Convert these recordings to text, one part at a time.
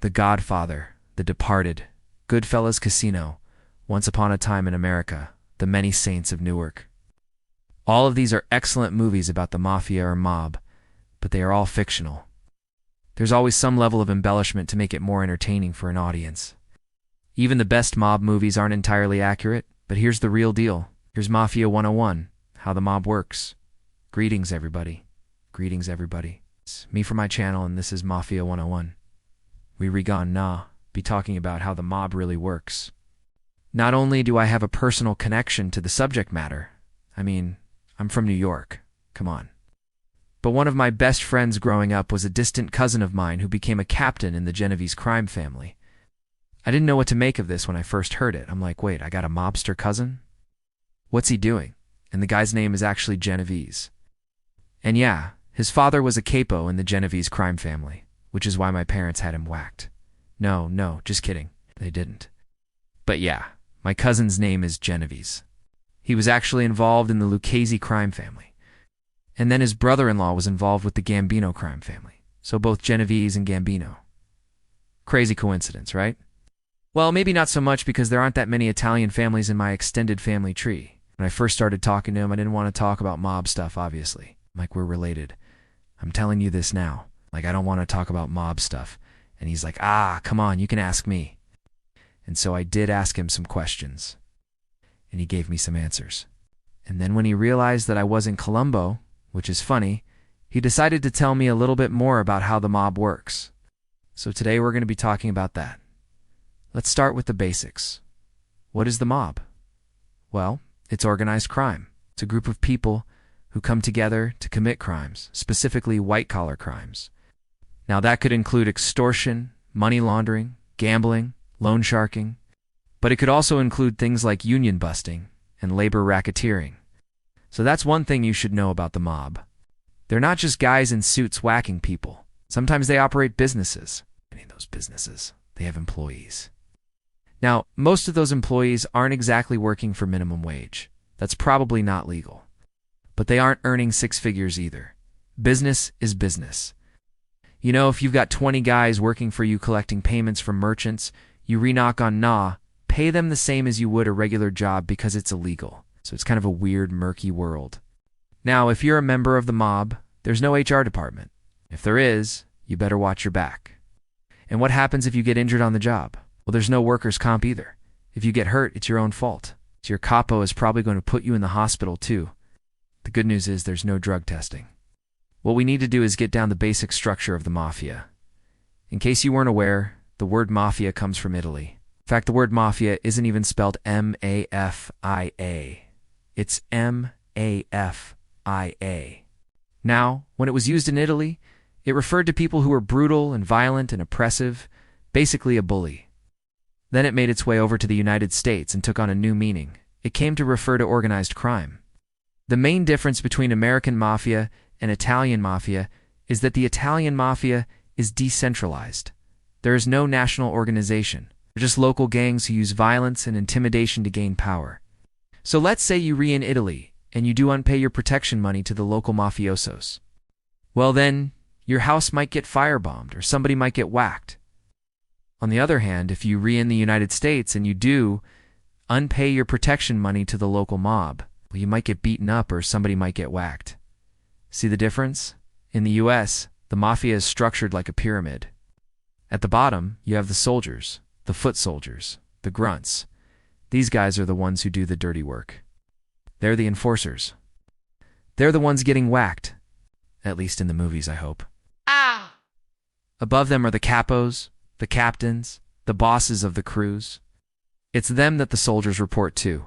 The Godfather, The Departed, Goodfellas Casino, Once Upon a Time in America, The Many Saints of Newark. All of these are excellent movies about the mafia or mob, but they are all fictional. There's always some level of embellishment to make it more entertaining for an audience. Even the best mob movies aren't entirely accurate, but here's the real deal. Here's Mafia 101, How the Mob Works. Greetings, everybody. Greetings, everybody. It's me from my channel, and this is Mafia 101. We be talking about how the mob really works. Not only do I have a personal connection to the subject matter, I'm from New York, come on. But one of my best friends growing up was a distant cousin of mine who became a captain in the Genovese crime family. I didn't know what to make of this when I first heard it. I'm like, wait, I got a mobster cousin? What's he doing? And the guy's name is actually Genovese. And yeah, his father was a capo in the Genovese crime family, which is why my parents had him whacked. No, just kidding. They didn't. But yeah, my cousin's name is Genovese. He was actually involved in the Lucchese crime family. And then his brother-in-law was involved with the Gambino crime family. So both Genovese and Gambino. Crazy coincidence, right? Well, maybe not so much because there aren't that many Italian families in my extended family tree. When I first started talking to him, I didn't want to talk about mob stuff, obviously. Like, we're related. I'm telling you this now. Like, I don't want to talk about mob stuff. And he's like, come on, you can ask me. And so I did ask him some questions. And he gave me some answers. And then when he realized that I was in Colombo, which is funny, he decided to tell me a little bit more about how the mob works. So today we're going to be talking about that. Let's start with the basics. What is the mob? Well, it's organized crime. It's a group of people who come together to commit crimes, specifically white-collar crimes. Now that could include extortion, money laundering, gambling, loan sharking, but it could also include things like union busting and labor racketeering. So that's one thing you should know about the mob. They're not just guys in suits whacking people. Sometimes they operate businesses. Those businesses, they have employees. Now, most of those employees aren't exactly working for minimum wage. That's probably not legal. But they aren't earning six figures either. Business is business. If you've got 20 guys working for you collecting payments from merchants, you re-knock on pay them the same as you would a regular job because it's illegal. So it's kind of a weird, murky world. Now, if you're a member of the mob, there's no HR department. If there is, you better watch your back. And what happens if you get injured on the job? Well, there's no workers' comp either. If you get hurt, it's your own fault. So your capo is probably going to put you in the hospital too. The good news is there's no drug testing. What we need to do is get down the basic structure of the mafia. In case you weren't aware, the word mafia comes from Italy. In fact, the word mafia isn't even spelled M-A-F-I-A. It's M-A-F-I-A. Now, when it was used in Italy, it referred to people who were brutal and violent and oppressive, basically a bully. Then it made its way over to the United States and took on a new meaning. It came to refer to organized crime. The main difference between American mafia and Italian mafia is that the Italian mafia is decentralized. There is no national organization. They're just local gangs who use violence and intimidation to gain power. So let's say you're in Italy and you do unpay your protection money to the local mafiosos. Well then, your house might get firebombed or somebody might get whacked. On the other hand, if you in the United States and you do unpay your protection money to the local mob, well, you might get beaten up or somebody might get whacked. See the difference? In the US, the mafia is structured like a pyramid. At the bottom, you have the soldiers, the foot soldiers, the grunts. These guys are the ones who do the dirty work. They're the enforcers. They're the ones getting whacked. At least in the movies, I hope. Above them are the capos, the captains, the bosses of the crews. It's them that the soldiers report to.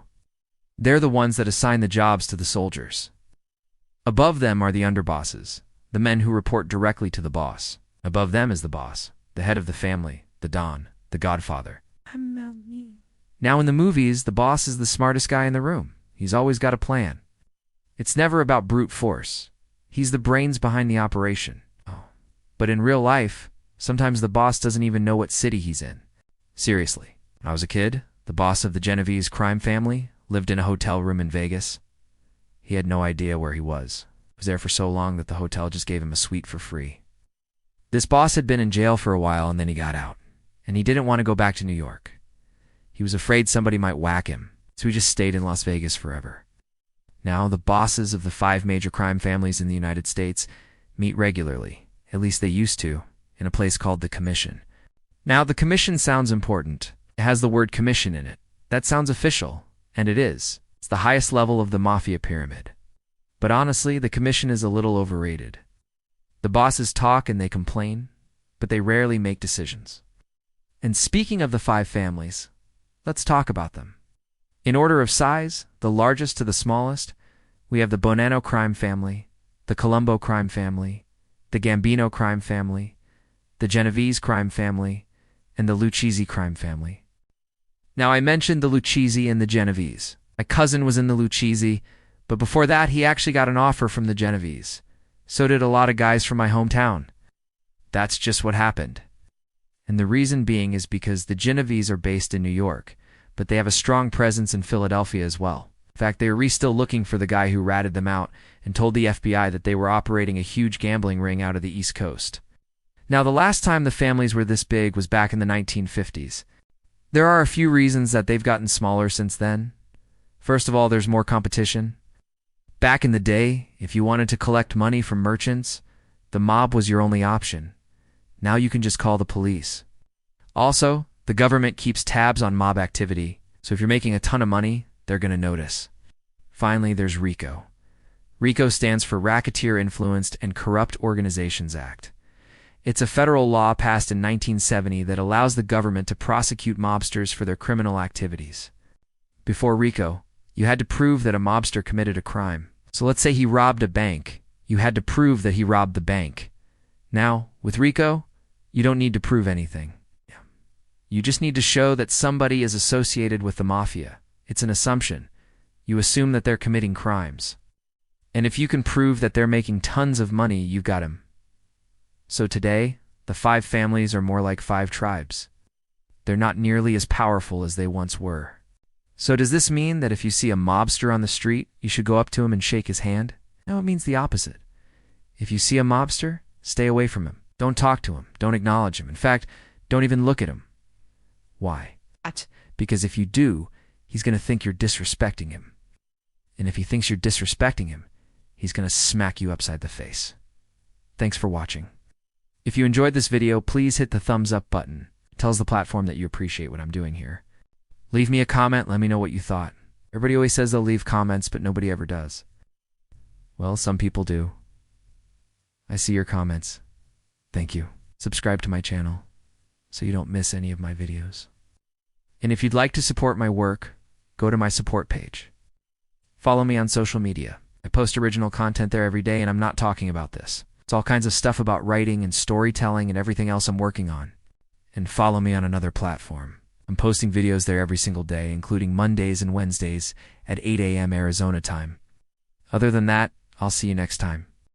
They're the ones that assign the jobs to the soldiers. Above them are the underbosses, the men who report directly to the boss. Above them is the boss, the head of the family, the Don, the Godfather. Now in the movies, the boss is the smartest guy in the room. He's always got a plan. It's never about brute force. He's the brains behind the operation. But in real life, sometimes the boss doesn't even know what city he's in. Seriously, when I was a kid, the boss of the Genovese crime family lived in a hotel room in Vegas. He had no idea where he was. He was there for so long that the hotel just gave him a suite for free. This boss had been in jail for a while and then he got out. and he didn't want to go back to New York. He was afraid somebody might whack him, so he just stayed in Las Vegas forever. Now, the bosses of the 5 major crime families in the United States meet regularly, at least they used to, in a place called the Commission. Now, the Commission sounds important. It has the word commission in it. That sounds official, and it is. It's the highest level of the Mafia pyramid. But honestly, the Commission is a little overrated. The bosses talk and they complain, but they rarely make decisions. And speaking of the 5 families, let's talk about them. In order of size, the largest to the smallest, we have the Bonanno crime family, the Colombo crime family, the Gambino crime family, the Genovese crime family, and the Lucchese crime family. Now, I mentioned the Lucchese and the Genovese. My cousin was in the Lucchese, but before that, he actually got an offer from the Genovese. So did a lot of guys from my hometown. That's just what happened. And the reason being is because the Genovese are based in New York, but they have a strong presence in Philadelphia as well. In fact, they are still looking for the guy who ratted them out and told the FBI that they were operating a huge gambling ring out of the East Coast. Now, the last time the families were this big was back in the 1950s. There are a few reasons that they've gotten smaller since then. First of all, there's more competition. Back in the day, if you wanted to collect money from merchants, the mob was your only option. Now you can just call the police. Also, the government keeps tabs on mob activity, so if you're making a ton of money, they're going to notice. Finally, there's RICO. RICO stands for Racketeer Influenced and Corrupt Organizations Act. It's a federal law passed in 1970 that allows the government to prosecute mobsters for their criminal activities. Before RICO, you had to prove that a mobster committed a crime. So let's say he robbed a bank. You had to prove that he robbed the bank. Now, with RICO, you don't need to prove anything. You just need to show that somebody is associated with the mafia. It's an assumption. You assume that they're committing crimes. And if you can prove that they're making tons of money, you've got him. So today, the 5 families are more like 5 tribes. They're not nearly as powerful as they once were. So does this mean that if you see a mobster on the street, you should go up to him and shake his hand? No, it means the opposite. If you see a mobster, stay away from him. Don't talk to him. Don't acknowledge him. In fact, don't even look at him. Why? Because if you do, he's going to think you're disrespecting him. And if he thinks you're disrespecting him, he's going to smack you upside the face. Thanks for watching. If you enjoyed this video, please hit the thumbs up button. It tells the platform that you appreciate what I'm doing here. Leave me a comment, let me know what you thought. Everybody always says they'll leave comments, but nobody ever does. Well, some people do. I see your comments. Thank you. Subscribe to my channel so you don't miss any of my videos. And if you'd like to support my work, go to my support page. Follow me on social media. I post original content there every day, and I'm not talking about this. It's all kinds of stuff about writing and storytelling and everything else I'm working on. And follow me on another platform. I'm posting videos there every single day, including Mondays and Wednesdays at 8 a.m. Arizona time. Other than that, I'll see you next time.